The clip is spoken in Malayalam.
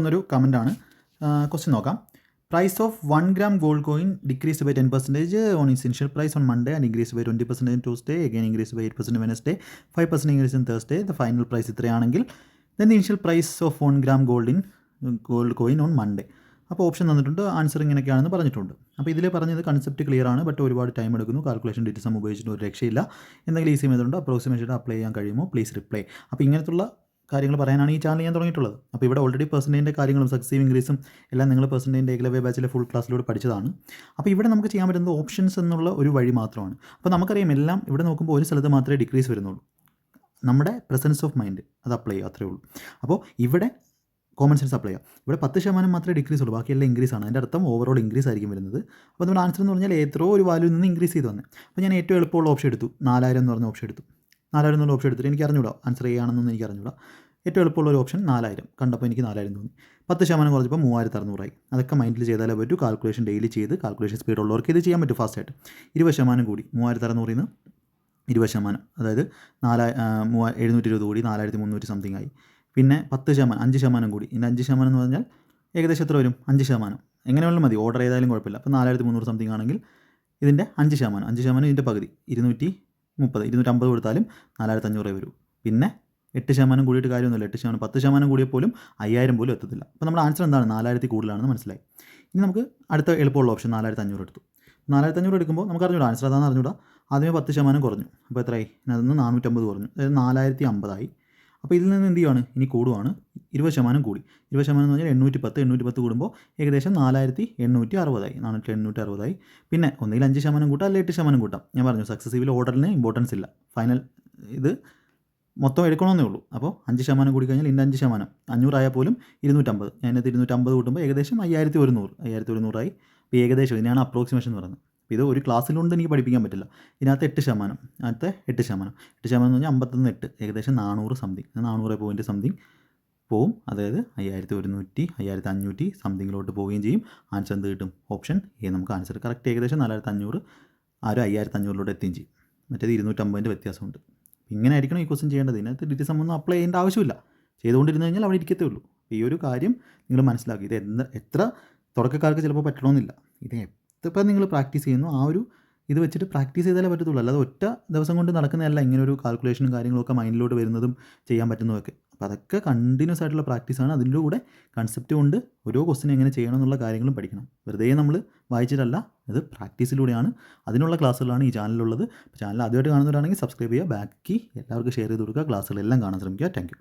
വന്നൊരു കമൻറ്റാണ്. ക്വസ്റ്റ്യൻ നോക്കാം. Price of 1 gram gold coin decreased by 10% on its initial price on Monday and increased by 20% on Tuesday, again increased by 8% on Wednesday, 5% increase on Thursday. The final price ഇത്രയാണെങ്കിൽ then the initial price of 1 gram gold coin on Monday. അപ്പോൾ ഓപ്ഷൻ തന്നിട്ടുണ്ട്, ആൻസർ ഇങ്ങനെയൊക്കെയാണെന്ന് പറഞ്ഞിട്ടുണ്ട്. അപ്പോൾ ഇതിൽ പറഞ്ഞത് കൺസെപ്റ്റ് ക്ലിയർ ആണ്, ബട്ട് ഒരുപാട് ടൈം എടുക്കുന്നു. കാൽക്കുലേഷൻ ഡേറ്റ് സം ഉപയോഗിച്ചിട്ട് ഒരു രക്ഷയില്ല. എന്തെങ്കിലും ഈസി മെത്തേഡ് ഉണ്ടോ, അപ്രോക്സിമേഷൻ അപ്ലൈ ചെയ്യാൻ കഴിയുമോ, പ്ലീസ് റിപ്ലൈ. അപ്പോൾ ഇങ്ങനത്തുള്ള കാര്യങ്ങൾ പറയാനാണ് ഈ ചാനൽ ഞാൻ തുടങ്ങിയിട്ടുള്ളത്. അപ്പോൾ ഇവിടെ ഓൾറെഡി പെർസെൻറ്റേജിൻ്റെ കാര്യങ്ങളും സക്സീവ് ഇൻക്രീസും എല്ലാം നിങ്ങൾ പെർസെൻറ്റേജിൻ്റെ ഏകലവ്യ ബാച്ചിലെ ഫുൾ ക്ലാസ്സിലൂടെ പഠിച്ചതാണ്. അപ്പോൾ ഇവിടെ നമുക്ക് ചെയ്യാൻ പറ്റുന്നത് ഓപ്ഷൻസ് എന്നുള്ള ഒരു വഴി മാത്രമാണ്. അപ്പോൾ നമുക്കറിയാം എല്ലാം ഇവിടെ നോക്കുമ്പോൾ ഒരു സ്ഥലത്ത് മാത്രമേ ഡിക്രീസ് വരുന്നുള്ളൂ. നമ്മുടെ പ്രസൻസ് ഓഫ് മൈൻഡ് അത് അപ്ലൈ ചെയ്യുക, അത്രേ ഉള്ളൂ. അപ്പോൾ ഇവിടെ കോമൺ സെൻസ് അപ്ലൈ ചെയ്യുക. ഇവിടെ 10% മാത്രമേ ഡിക്രീസ് ഉള്ളൂ, ബാക്കിയെല്ലാം ഇൻക്രീസ് ആണ്. അതിൻ്റെ അർത്ഥം ഓവറോൾ ഇൻക്രീസ് ആയിരിക്കും വരുന്നത്. അപ്പോൾ നമ്മുടെ ആൻസർ എന്ന് പറഞ്ഞാൽ എത്രയോ ഒരു വാല്യൂവിൽ നിന്ന് ഇൻക്രീസ് ചെയ്ത് വന്നത്. അപ്പോൾ ഞാൻ ഏറ്റവും എളുപ്പമുള്ള ഓപ്ഷൻ എടുത്തു, 4000 എന്ന് പറഞ്ഞ ഓപ്ഷൻ എടുത്തു. 4000 എന്നുള്ള ഓപ്ഷൻ എടുത്തിട്ട് എനിക്ക് അറിഞ്ഞൂടാ ആൻസർ ചെയ്യുകയാണെന്നൊന്നും എനിക്ക് അറിഞ്ഞൂടാ. ഏറ്റവും എളുപ്പമുള്ള ഒരു ഓപ്ഷൻ 4000 കണ്ടപ്പോൾ എനിക്ക് 4000 തോന്നി. 10% കുറച്ചപ്പോൾ 3600 ആയി. അതൊക്കെ മൈൻഡിൽ ചെയ്താലേ പറ്റൂ. കാൽക്കുലേഷൻ ഡെയിലി ചെയ്ത് കാൽക്കുലേഷൻ സ്പീഡ് ഉള്ളവർക്ക് ഇത് ചെയ്യാൻ പറ്റും ഫാസ്റ്റായിട്ട്. 20% കൂടി 3600 നിന്ന് 20%, അതായത് 720 കൂടി 4300 സംതിങ് ആയി. പിന്നെ 10%, 5% കൂടി. ഇതിൻ്റെ 5% എന്ന് പറഞ്ഞാൽ ഏകദേശം എത്ര വരും? 5%. എങ്ങനെ വേണമെങ്കിലും മതി, ഓർഡർ ചെയ്താലും കുഴപ്പമില്ല. അപ്പോൾ 4300 സംതിങ് ആണെങ്കിൽ ഇതിൻ്റെ 5% ഇതിൻ്റെ പകുതി 230, 250 കൊടുത്താലും 4500 വരും. പിന്നെ 8% കൂടിയിട്ട് കാര്യമൊന്നുമില്ല. 8%, 10% കൂടിയപ്പോലും 5000 പോലും എത്തത്തില്ല. അപ്പോൾ നമ്മുടെ ആൻസർ എന്താണ്? 4000 കൂടുതലാണെന്ന് മനസ്സിലായി. ഇനി നമുക്ക് അടുത്ത എളുപ്പമുള്ള ഓപ്ഷൻ 4500 എടുത്തു. 4500 എടുക്കുമ്പോൾ നമുക്ക് അറിഞ്ഞൂടാ ആൻസർ അതാണെന്ന് അറിഞ്ഞൂടാ. ആദ്യമേ 10% കുറഞ്ഞു. അപ്പോൾ എത്രയായി? അതിൽ 450 കുറഞ്ഞു, അതായത് 4050 ആയി. അപ്പോൾ ഇതിൽ നിന്ന് എന്ത് ചെയ്യുവാണ്? ഇനി കൂടുവാണ്. 20% കൂടി. 20% എന്ന് പറഞ്ഞാൽ 810 കൂടുമ്പോൾ ഏകദേശം 4860 ആയി. 4860 ആയി. പിന്നെ ഒന്നുകിൽ 5% കൂട്ടാം, അല്ലെങ്കിൽ 8% കൂട്ടാം. ഞാൻ പറഞ്ഞു സക്സസീവിൽ ഓർഡറിന് ഇമ്പോർട്ടൻസ് ഇല്ല. ഫൈനൽ ഇത് മൊത്തം എടുക്കണമെന്നേ ഉള്ളൂ. അപ്പോൾ 5% കൂടി കഴിഞ്ഞാൽ ഇതിൻ്റെ 5%, 500 ആയാൽ പോലും 250. ഞാനത് 250 കൂട്ടുമ്പോൾ ഏകദേശം 5100 ആയി. അപ്പോൾ ഏകദേശം ഇതിനാണ് അപ്രോക്സിമേഷൻ എന്ന് പറയുന്നത്. അപ്പോൾ ഇത് ഒരു ക്ലാസ്സിലുണ്ട് എനിക്ക് പഠിപ്പിക്കാൻ പറ്റില്ല. ഇതിനകത്ത് 8%, അടുത്ത 8% എന്ന് പറഞ്ഞാൽ 58, ഏകദേശം 400 സംതിങ്, 400 പോയിൻറ്റ് സംതിങ് പോവും. അതായത് 5100, 5500 സംതിങ്ങിലോട്ട് പോവുകയും ചെയ്യും. ആൻസർ എന്ത് കിട്ടും? ഓപ്ഷൻ എ നമുക്ക് ആൻസർ കറക്റ്റ്. ഏകദേശം 4500 ആ ഒരു 5500 എത്തുകയും ചെയ്യും. മറ്റേത് 250 വ്യത്യാസമുണ്ട്. ഇങ്ങനെ ആയിരിക്കണം ഈ ക്വസ്റ്റ്യൻ ചെയ്യേണ്ടത്. ഇതിനകത്ത് ഡിറ്റി സം ഒന്നും അപ്ലൈ ചെയ്യേണ്ട ആവശ്യമില്ല. ചെയ്തുകൊണ്ടിരുന്നു കഴിഞ്ഞാൽ അവിടെ ഇരിക്കത്തേ ഉള്ളൂ. ഈ ഒരു കാര്യം നിങ്ങൾ മനസ്സിലാക്കി. ഇത് എത്ര തുടക്കക്കാർക്ക് ചിലപ്പോൾ പറ്റണമെന്നില്ല. ഇത് എപ്പോൾ നിങ്ങൾ പ്രാക്ടീസ് ചെയ്യുന്നു ആ ഒരു ഇത് വെച്ചിട്ട് പ്രാക്ടീസ് ചെയ്താലേ പറ്റത്തുള്ളൂ. അല്ലാതെ ഒറ്റ ദിവസം കൊണ്ട് നടക്കുന്നതല്ല ഇങ്ങനെ ഒരു കാൽക്കുലേഷനും കാര്യങ്ങളൊക്കെ മൈൻഡിലോട്ട് വരുന്നതും ചെയ്യാൻ പറ്റുന്നതൊക്കെ. അപ്പോൾ അതൊക്കെ കണ്ടിന്യൂസ് ആയിട്ടുള്ള പ്രാക്ടീസാണ്. അതിൻ്റെ കൂടെ കൺസെപ്റ്റ് കൊണ്ട് ഓരോ ക്വസ്റ്റ്യൻ എങ്ങനെ ചെയ്യണം എന്നുള്ള കാര്യങ്ങളും പഠിക്കണം. വെറുതെ നമ്മൾ വായിച്ചിട്ടല്ല, ഇത് പ്രാക്ടീസിലൂടെയാണ്. അതിനുള്ള ക്ലാസ്സുകളാണ് ഈ ചാനലിലുള്ളത്. ചാനൽ ആദ്യമായിട്ട് കാണുന്നവരാണെങ്കിൽ സബ്സ്ക്രൈബ് ചെയ്യുക, ബാക്കി എല്ലാവർക്കും ഷെയർ ചെയ്ത് കൊടുക്കുക, ക്ലാസ്സുകളെല്ലാം കാണാൻ ശ്രമിക്കുക. Thank you.